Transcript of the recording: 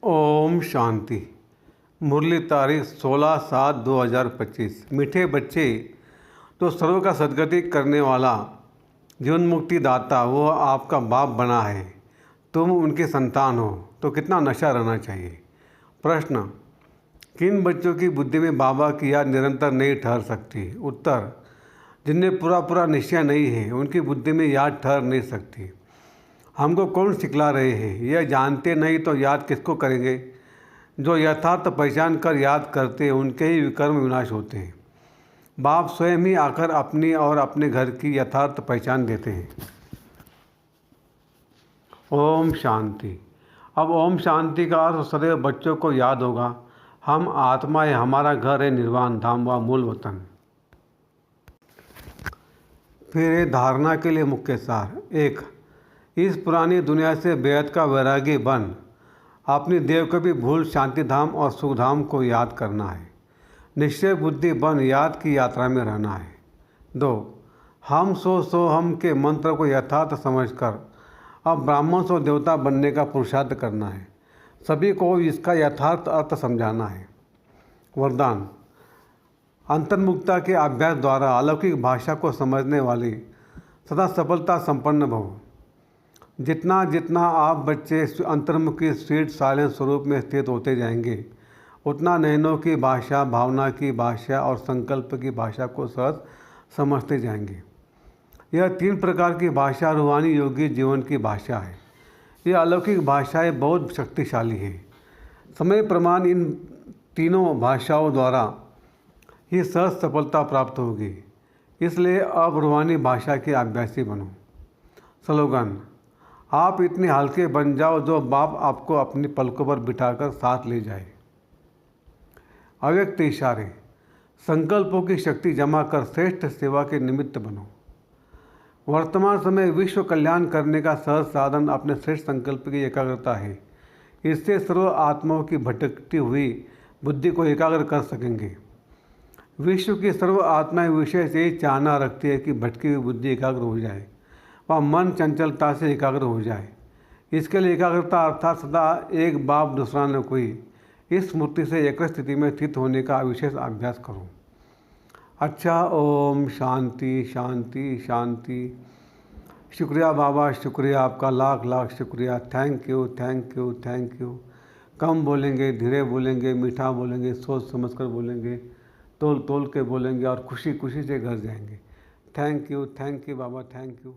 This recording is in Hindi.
ओम शांति। मुरली तारीख 16/7/2025। मीठे बच्चे, तो सर्व का सद्गति करने वाला जीवन मुक्ति दाता वो आपका बाप बना है। तुम उनके संतान हो तो कितना नशा रहना चाहिए। प्रश्न, किन बच्चों की बुद्धि में बाबा की याद निरंतर नहीं ठहर सकती। उत्तर, जिन्हें पूरा निश्चय नहीं है उनकी बुद्धि में याद ठहर नहीं सकती। हमको कौन सिखला रहे हैं, यह जानते नहीं तो याद किसको करेंगे। जो यथार्थ पहचान कर याद करते हैं उनके ही विकर्म विनाश होते हैं। बाप स्वयं ही आकर अपनी और अपने घर की यथार्थ पहचान देते हैं। ओम शांति। अब ओम शांति का अर्थ सदैव बच्चों को याद होगा। हम आत्मा है, हमारा घर है निर्वाण धाम व मूल वतन। फिर ये धारणा के लिए मुख्य सार। 1. इस पुरानी दुनिया से बेहद का वैरागी बन अपनी देव को भी भूल शांतिधाम और सुखधाम को याद करना है। निश्चय बुद्धि बन याद की यात्रा में रहना है। 2. हम सो हम के मंत्र को यथार्थ समझकर अब ब्राह्मण सो देवता बनने का पुरुषार्थ करना है। सभी को इसका यथार्थ अर्थ समझाना है। वरदान, अंतर्मुखता के अभ्यास द्वारा अलौकिक भाषा को समझने वाली सदा सफलता संपन्न भव। जितना जितना आप बच्चे अंतर्मुखी स्वीट साइलेंस स्वरूप में स्थित होते जाएंगे उतना नयनों की भाषा, भावना की भाषा और संकल्प की भाषा को सहज समझते जाएंगे। यह 3 प्रकार की भाषा रूहानी योगी जीवन की भाषा है। यह अलौकिक भाषाएं बहुत शक्तिशाली है। समय प्रमाण इन तीनों भाषाओं द्वारा ही सहज सफलता प्राप्त होगी। इसलिए अब रूहानी भाषा के अभ्यासी बनो। स्लोगन, आप इतने हल्के बन जाओ जो बाप आपको अपनी पलकों पर बिठाकर साथ ले जाए। अव्यक्त इशारे, संकल्पों की शक्ति जमा कर श्रेष्ठ सेवा के निमित्त बनो। वर्तमान समय विश्व कल्याण करने का सहज साधन अपने श्रेष्ठ संकल्प की एकाग्रता है। इससे सर्व आत्माओं की भटकती हुई बुद्धि को एकाग्र कर सकेंगे। विश्व की सर्व आत्माएं विशेष यही चाहना रखती है कि भटकी हुई बुद्धि एकाग्र हो जाए, वह मन चंचलता से एकाग्र हो जाए। इसके लिए एकाग्रता अर्थात सदा एक बाप दूसरा न कोई, इस स्मृति से एक स्थिति में स्थित होने का विशेष अभ्यास करो। अच्छा, ओम शांति शांति शांति। शुक्रिया बाबा, शुक्रिया आपका, लाख लाख शुक्रिया। Thank you thank you thank you. कम बोलेंगे, धीरे बोलेंगे, मीठा बोलेंगे, सोच समझ कर बोलेंगे, तोल तोल के बोलेंगे और खुशी खुशी से घर जाएंगे। Thank you Baba, thank you.